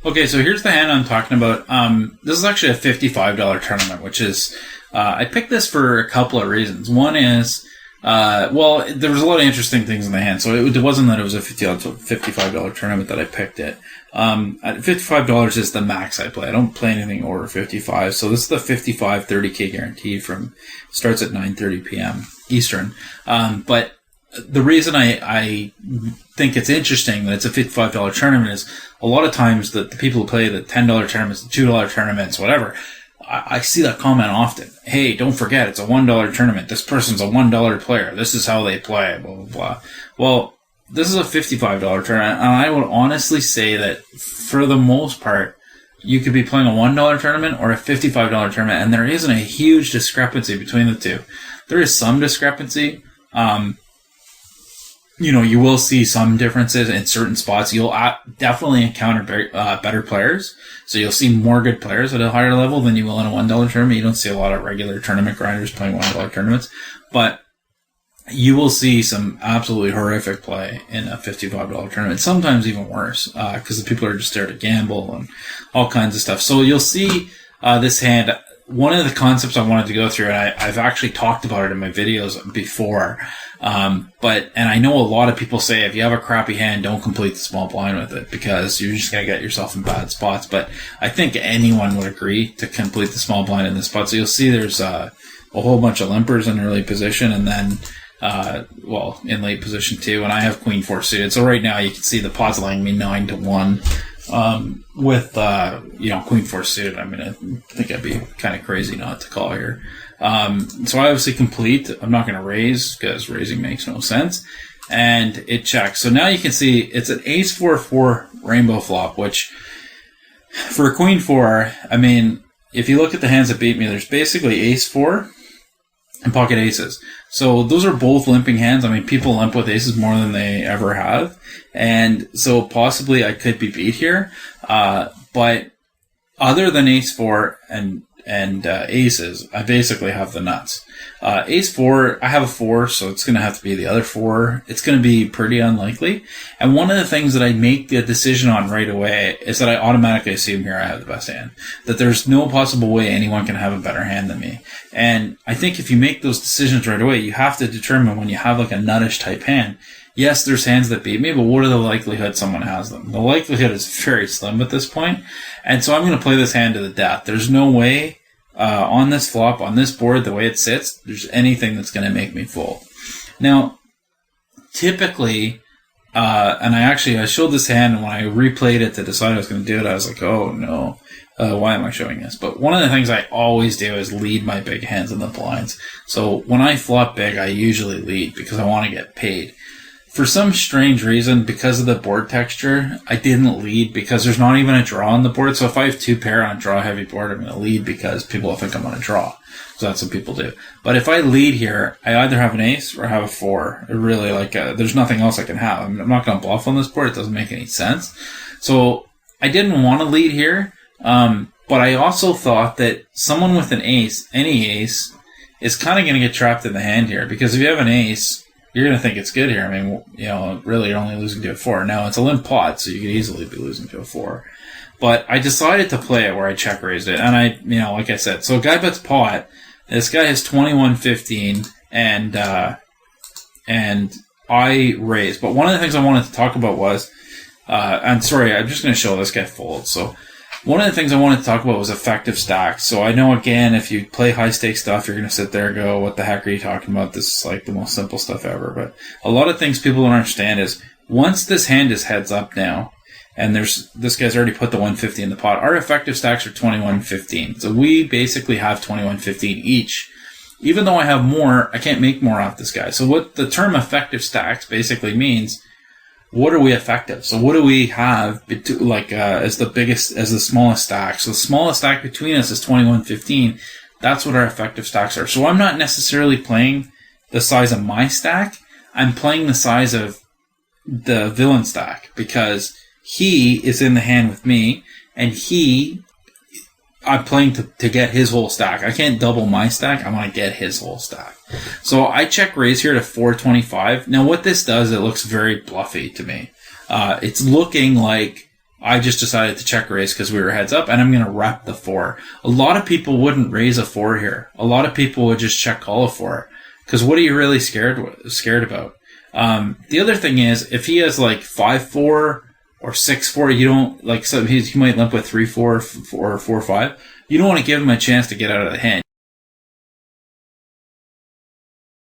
Okay, so here's the hand I'm talking about. This is actually a $55 tournament, which is, I picked this for a couple of reasons. One is, well, there was a lot of interesting things in the hand, so it wasn't that it was a $55 tournament that I picked it. At $55 is the max I play. I don't play anything over 55, so this is the 55 30K guarantee starts at 9:30 p.m. Eastern. But the reason I think it's interesting that it's a $55 tournament is a lot of times the people who play the $10 tournaments, the $2 tournaments, whatever, I see that comment often. Hey, don't forget, it's a $1 tournament. This person's a $1 player. This is how they play, blah, blah, blah. Well, this is a $55 tournament, and I would honestly say that for the most part, you could be playing a $1 tournament or a $55 tournament, and there isn't a huge discrepancy between the two. There is some discrepancy. You will see some differences in certain spots. You'll definitely encounter better players. So you'll see more good players at a higher level than you will in a $1 tournament. You don't see a lot of regular tournament grinders playing $1 tournaments. But you will see some absolutely horrific play in a $55 tournament. Sometimes even worse, because the people are just there to gamble and all kinds of stuff. So you'll see this hand. One of the concepts I wanted to go through, and I've actually talked about it in my videos before, and I know a lot of people say if you have a crappy hand, don't complete the small blind with it because you're just going to get yourself in bad spots. But I think anyone would agree to complete the small blind in this spot. So you'll see there's a whole bunch of limpers in early position, and then in late position too. And I have Queen 4 suited. So right now you can see the pot's laying me 9-1. With Queen 4 suited, I mean, I think I'd be kind of crazy not to call here. So I obviously complete. I'm not going to raise because raising makes no sense. And it checks. So now you can see it's an Ace 4-4 rainbow flop, which for a Queen 4, I mean, if you look at the hands that beat me, there's basically Ace 4 and pocket aces. So those are both limping hands. I mean, people limp with aces more than they ever have. And so possibly I could be beat here. But other than Ace 4 and aces, I basically have the nuts. Ace 4, I have a 4, so it's going to have to be the other 4. It's going to be pretty unlikely. And one of the things that I make the decision on right away is that I automatically assume here I have the best hand. That there's no possible way anyone can have a better hand than me. And I think if you make those decisions right away, you have to determine when you have like a nuttish type hand. Yes, there's hands that beat me, but what are the likelihood someone has them? The likelihood is very slim at this point. And so I'm going to play this hand to the death. There's no way on this flop, on this board, the way it sits, there's anything that's going to make me fold. Now, typically, and I showed this hand, and when I replayed it to decide I was going to do it, I was like, oh no, why am I showing this? But one of the things I always do is lead my big hands in the blinds. So when I flop big, I usually lead because I want to get paid. For some strange reason, because of the board texture, I didn't lead because there's not even a draw on the board. So if I have 2 pair on a draw heavy board, I'm going to lead because people will think I'm going to draw. So that's what people do. But if I lead here, I either have an ace or I have a 4. It really there's nothing else I can have. I'm not going to bluff on this board. It doesn't make any sense. So I didn't want to lead here. But I also thought that someone with an ace, any ace, is kind of going to get trapped in the hand here. Because if you have an ace, you're going to think it's good here. I mean, really you're only losing to a 4. Now, it's a limp pot, so you could easily be losing to a 4. But I decided to play it where I check raised it. And I, like I said, so a guy bets pot. This guy has 21-15, and I raised. But one of the things I wanted to talk about was, I'm sorry, I'm just going to show this guy fold. So one of the things I wanted to talk about was effective stacks. So I know, again, if you play high-stakes stuff, you're going to sit there and go, what the heck are you talking about? This is like the most simple stuff ever. But a lot of things people don't understand is once this hand is heads up now, and this guy's already put the 150 in the pot, our effective stacks are 21-15. So we basically have 21-15 each. Even though I have more, I can't make more off this guy. So what the term effective stacks basically means, what are we effective? So what do we have as the smallest stack? So the smallest stack between us is 21-15. That's what our effective stacks are. So I'm not necessarily playing the size of my stack. I'm playing the size of the villain stack because he is in the hand with me, and I'm playing to get his whole stack. I can't double my stack. I want to get his whole stack. So I check raise here to 425. Now what this does, it looks very bluffy to me. It's looking like I just decided to check raise because we were heads up, and I'm going to rep the 4. A lot of people wouldn't raise a 4 here. A lot of people would just check call a 4. Because what are you really scared about? The other thing is, if he has like 5-4 or 6-4, you don't, like, so he might limp with 3-4 or 4-5. You don't want to give him a chance to get out of the hand.